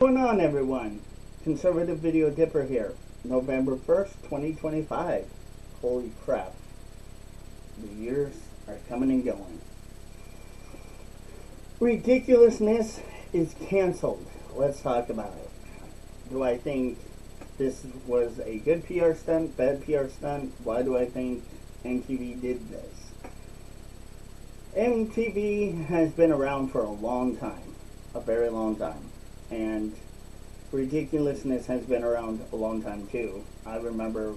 What's going on, everyone? Conservative Video Dipper here. November 1st, 2025. Holy crap. The years are coming and going. Ridiculousness is canceled. Let's talk about it. Do I think this was a good PR stunt, bad PR stunt? Why do I think MTV did this? MTV has been around for a long time. A very long time. And Ridiculousness has been around a long time too. I remember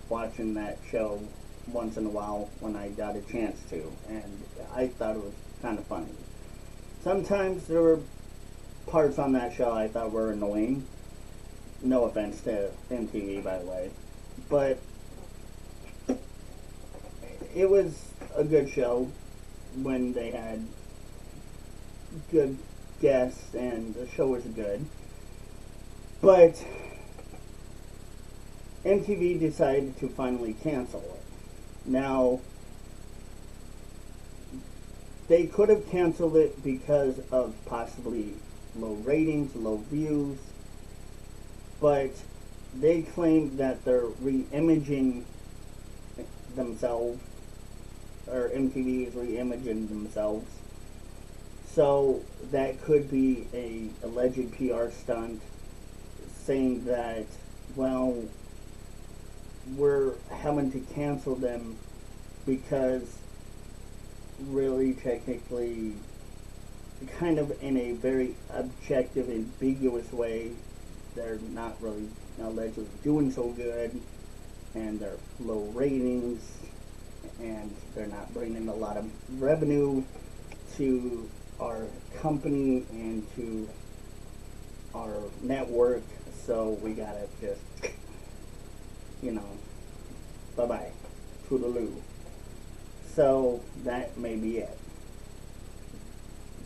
watching that show once in a while when I got a chance to, and I thought it was kind of funny. Sometimes there were parts on that show I thought were annoying. No offense to MTV, by the way. But it was a good show when they had good guests and the show was good. But MTV decided to finally cancel it. Now, they could have canceled it because of possibly low ratings, low views, but they claimed that they're re-imaging themselves, or MTV is re-imaging themselves. So that could be a alleged PR stunt saying that, well, we're having to cancel them because really technically, kind of in a very objective, ambiguous way, they're not really allegedly doing so good, and they're low ratings, and they're not bringing a lot of revenue to our company and to our network, so we gotta just, bye-bye, toodaloo. So that may be it.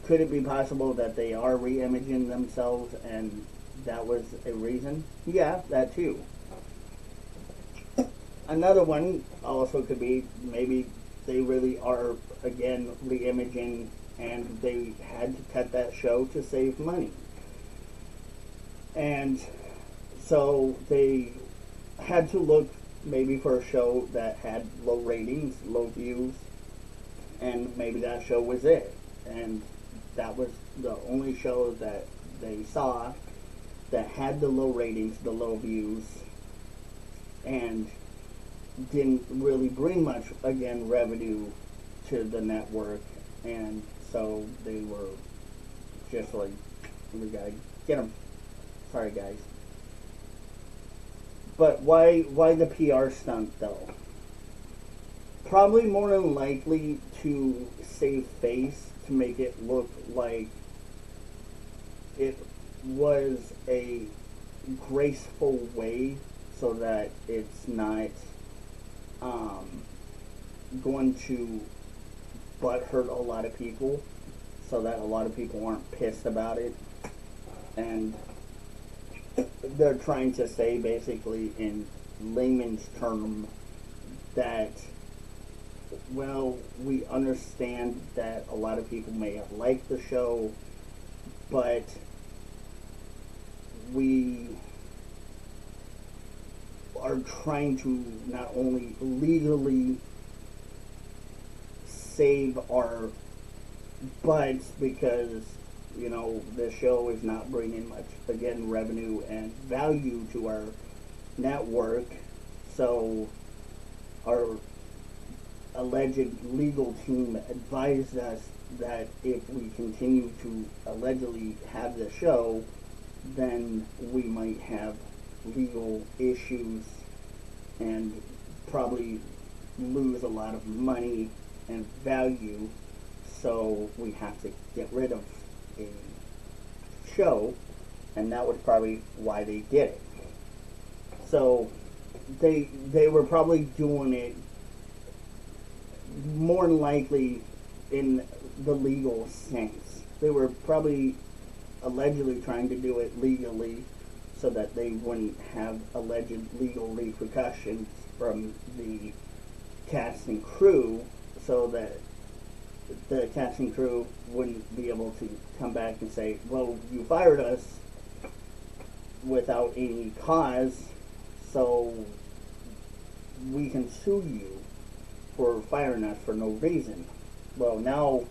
Could it be possible that they are re-imaging themselves and that was a reason? Yeah, that too. Another one also could be maybe they really are, again, re-imaging and they had to cut that show to save money. And so they had to look maybe for a show that had low ratings, low views, and maybe that show was it. And that was the only show that they saw that had the low ratings, the low views, and didn't really bring much, again, revenue to the network. And so they were just like, we gotta get them. Sorry, guys. But why the PR stunt, though? Probably more than likely to save face, to make it look like it was a graceful way so that it's not going to butthurt a lot of people, so that a lot of people aren't pissed about it. And they're trying to say, basically, in layman's term, that, well, we understand that a lot of people may have liked the show, but we are trying to not only legally save our butts because the show is not bringing much, again, revenue and value to our network. So our alleged legal team advised us that if we continue to allegedly have the show, then we might have legal issues and probably lose a lot of money and value. So we have to get rid of a show, and that was probably why they did it. So they were probably doing it more than likely in the legal sense. They were probably allegedly trying to do it legally so that they wouldn't have alleged legal repercussions from the cast and crew, so that the cast and crew wouldn't be able to come back and say, well, you fired us, without any cause, so we can sue you for firing us for no reason. Well, now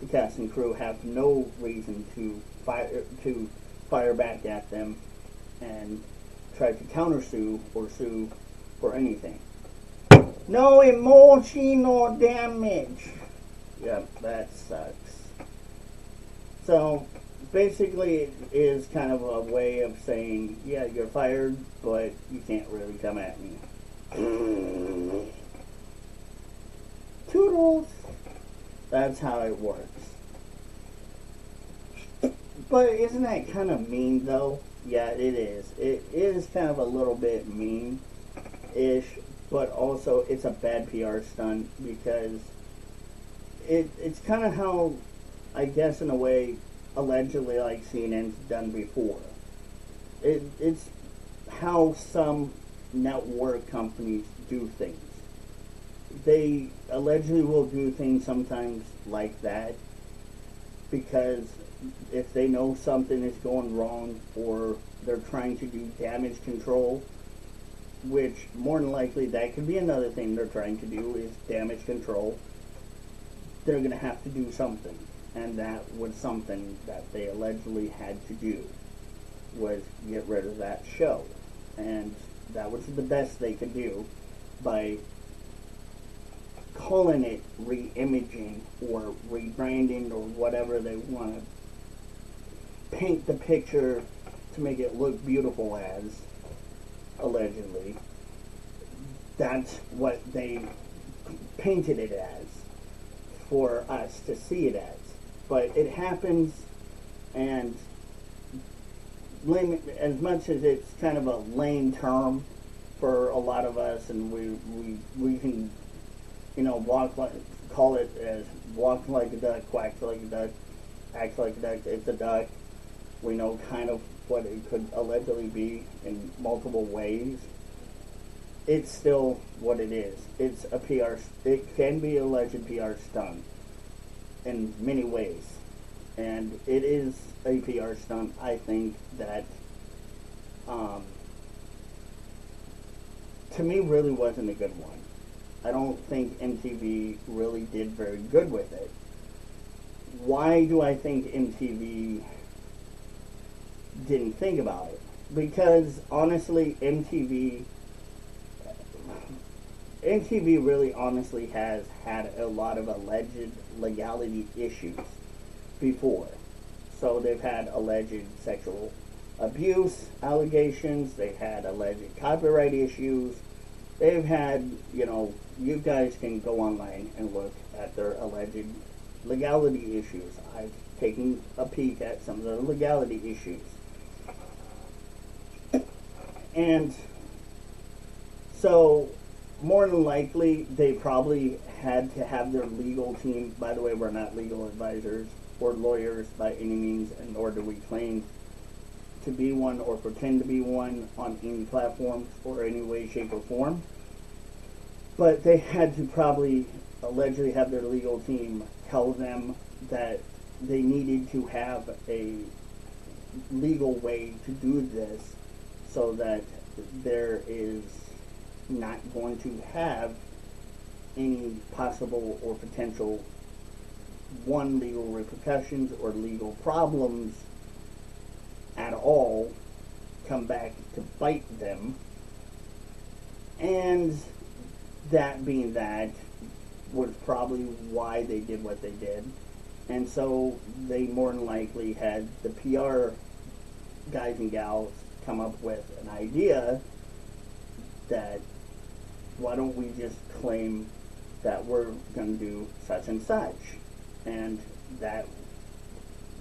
the cast and crew have no reason to fire back at them and try to countersue or sue for anything. No emotional damage. Yep, that sucks. So basically it is kind of a way of saying, yeah, you're fired, but you can't really come at me. Toodles. That's how it works. But isn't that kind of mean, though? Yeah, it is. It is kind of a little bit mean-ish, but also it's a bad PR stunt because it's kind of how, I guess in a way, allegedly like CNN's done before. It's how some network companies do things. They allegedly will do things sometimes like that because if they know something is going wrong or they're trying to do damage control, which more than likely that could be another thing they're trying to do is damage control, they're going to have to do something. And that was something that they allegedly had to do, was get rid of that show. And that was the best they could do by calling it re-imaging or rebranding or whatever they want to paint the picture to make it look beautiful as, allegedly. That's what they painted it as for us to see it as. But it happens, and as much as it's kind of a lame term for a lot of us, and we can, you know, call it as walk like a duck, quack like a duck, act like a duck, it's a duck. We know kind of what it could allegedly be in multiple ways. It's still what it is. It's a PR, it can be a alleged PR stunt in many ways. And it is a PR stunt, I think, that to me really wasn't a good one. I don't think MTV really did very good with it. Why do I think MTV didn't think about it? Because honestly, MTV really honestly has had a lot of alleged legality issues before. So they've had alleged sexual abuse allegations, they've had alleged copyright issues, they've had, you know, you guys can go online and look at their alleged legality issues. I've taken a peek at some of the legality issues. And so more than likely, they probably had to have their legal team. By the way, we're not legal advisors or lawyers by any means, and nor do we claim to be one or pretend to be one on any platform or any way, shape, or form. But they had to probably allegedly have their legal team tell them that they needed to have a legal way to do this so that there is not going to have any possible or potential legal repercussions or legal problems at all come back to bite them. And that being that was probably why they did what they did. And so they more than likely had the PR guys and gals come up with an idea that why don't we just claim that we're going to do such and such. And that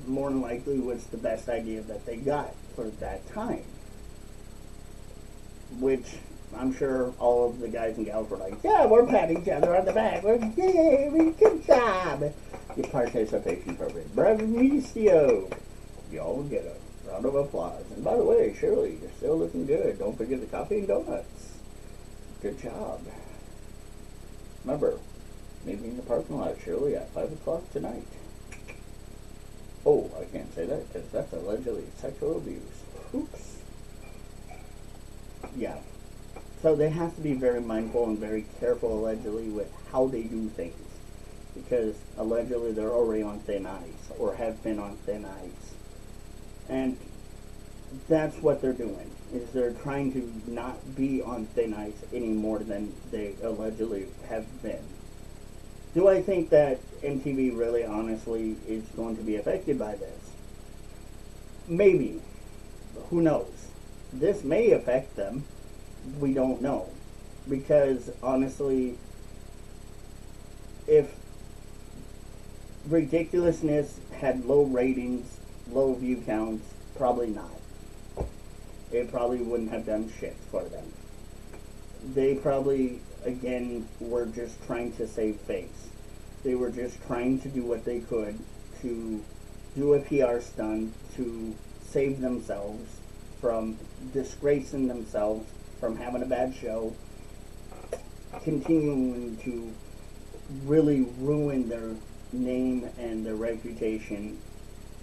more than likely was the best idea that they got for that time. Which I'm sure all of the guys and gals were like, yeah, we're patting each other on the back. We're, yay, good job. Your participation program. Bravissimo. Y'all get a round of applause. And by the way, Shirley, you're still looking good. Don't forget the coffee and donuts. Good job. Remember, meet me in the parking lot, Shirley, at 5 o'clock tonight. Oh, I can't say that because that's allegedly sexual abuse. Oops. So they have to be very mindful and very careful, allegedly, with how they do things. Because allegedly they're already on thin ice, or have been on thin ice. And that's what they're doing, is they're trying to not be on thin ice any more than they allegedly have been. Do I think that MTV really honestly is going to be affected by this? Maybe. Who knows? This may affect them. We don't know. Because honestly, if Ridiculousness had low ratings, low view counts, probably not. It probably wouldn't have done shit for them. They probably, again, were just trying to save face. They were just trying to do what they could to do a PR stunt to save themselves from disgracing themselves, from having a bad show, continuing to really ruin their name and their reputation.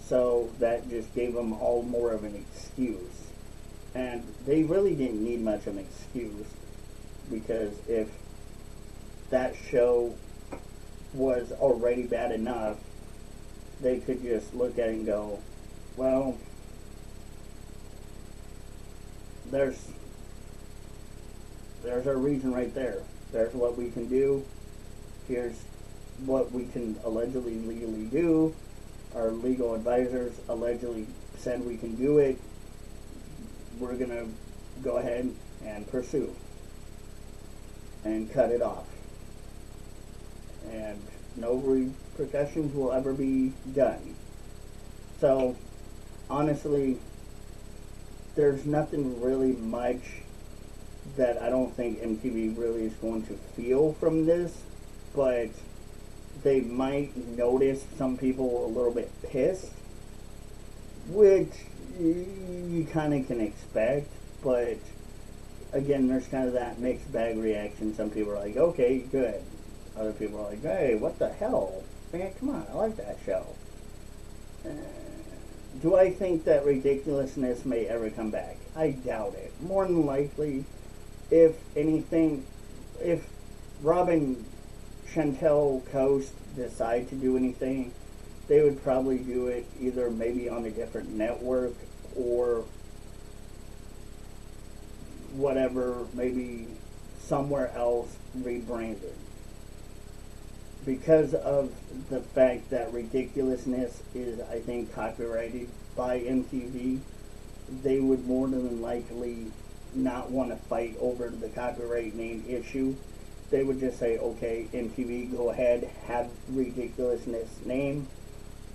So that just gave them all more of an excuse. And they really didn't need much of an excuse, because if that show was already bad enough, they could just look at it and go, well, there's our reason right there. There's what we can do. Here's what we can allegedly legally do. Our legal advisors allegedly said we can do it. We're going to go ahead and pursue and cut it off. And no repercussions will ever be done. So, honestly, there's nothing really much that I don't think MTV really is going to feel from this, but they might notice some people a little bit pissed, which you kind of can expect, but again, there's kind of that mixed bag reaction. Some people are like, okay, good. Other people are like, hey, what the hell? Man, come on, I like that show. Do I think that Ridiculousness may ever come back? I doubt it. More than likely, if anything, if Rob and Chantel Coast decide to do anything, they would probably do it either maybe on a different network or whatever, maybe somewhere else rebranded. Because of the fact that Ridiculousness is, I think, copyrighted by MTV, they would more than likely not want to fight over the copyright name issue. They would just say, okay, MTV, go ahead, have Ridiculousness name.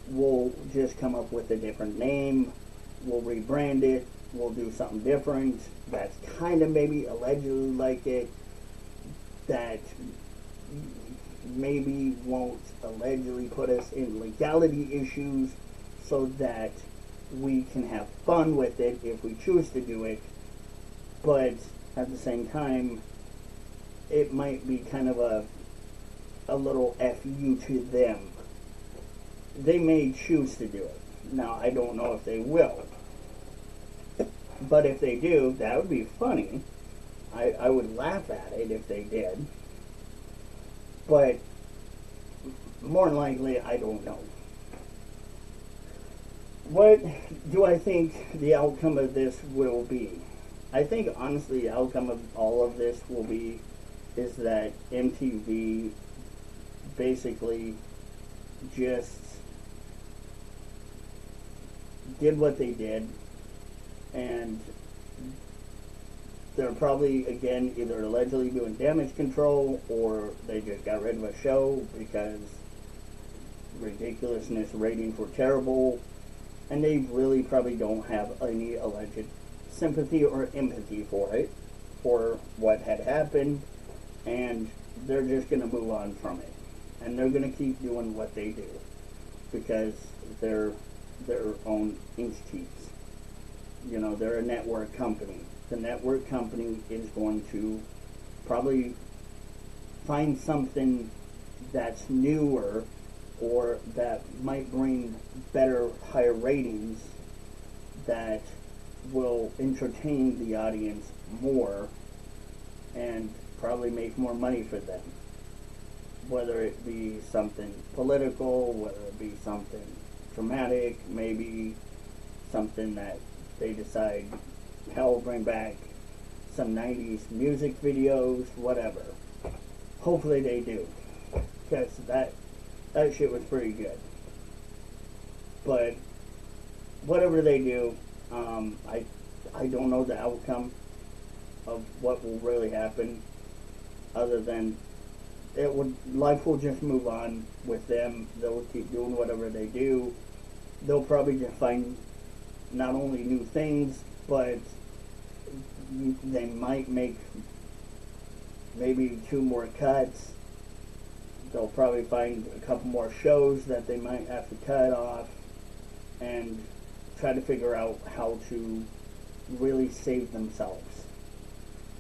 We'll just come up with a different name. We'll rebrand it. We'll do something different. That's kind of maybe allegedly like it. That maybe won't allegedly put us in legality issues, so that we can have fun with it if we choose to do it. But at the same time, it might be kind of a little FU to them. They may choose to do it. Now, I don't know if they will. But if they do, that would be funny. I would laugh at it if they did. But more than likely, I don't know. What do I think the outcome of this will be? I think, honestly, the outcome of all of this will be is that MTV basically just did what they did, and they're probably, again, either allegedly doing damage control, or they just got rid of a show because Ridiculousness ratings were terrible, and they really probably don't have any alleged sympathy or empathy for it, for what had happened, and they're just going to move on from it. And they're going to keep doing what they do, because they're their own entities. You know, they're a network company. The network company is going to probably find something that's newer, or that might bring better, higher ratings, that will entertain the audience more, and probably make more money for them. Whether it be something political, whether it be something dramatic, maybe something that they decide, hell, bring back some 90s music videos, whatever. Hopefully they do, because that shit was pretty good. But whatever they do, I don't know the outcome of what will really happen, other than life will just move on with them. They'll keep doing whatever they do. They'll probably just find not only new things, but they might make maybe 2 more cuts. They'll probably find a couple more shows that they might have to cut off and try to figure out how to really save themselves.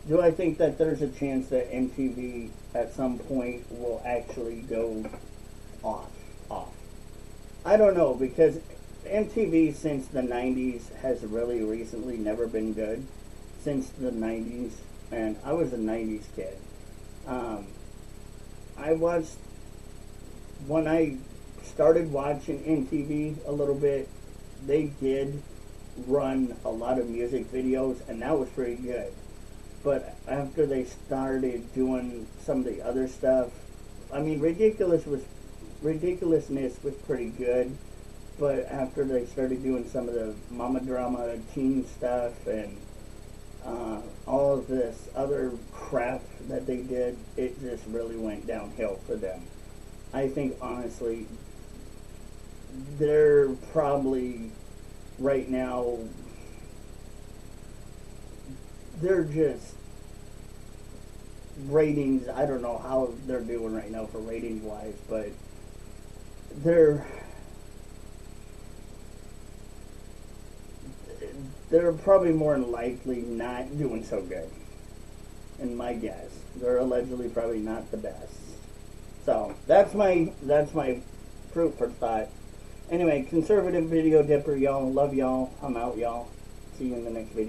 Do I think that there's a chance that MTV at some point will actually go off? I don't know, because MTV since the 90s has really recently never been good. Since the 90s, and I was a 90s kid. When I started watching MTV a little bit, they did run a lot of music videos, and that was pretty good. But after they started doing some of the other stuff, I mean, Ridiculousness was pretty good, but after they started doing some of the mama drama teen stuff and all of this other crap that they did, it just really went downhill for them. I think, honestly, they're probably, right now, they're just ratings. I don't know how they're doing right now for ratings wise, but they're probably more than likely not doing so good, in my guess. They're allegedly probably not the best. So that's my fruit for thought. Anyway, conservative video dipper, y'all. Love y'all. I'm out, y'all. See you in the next video.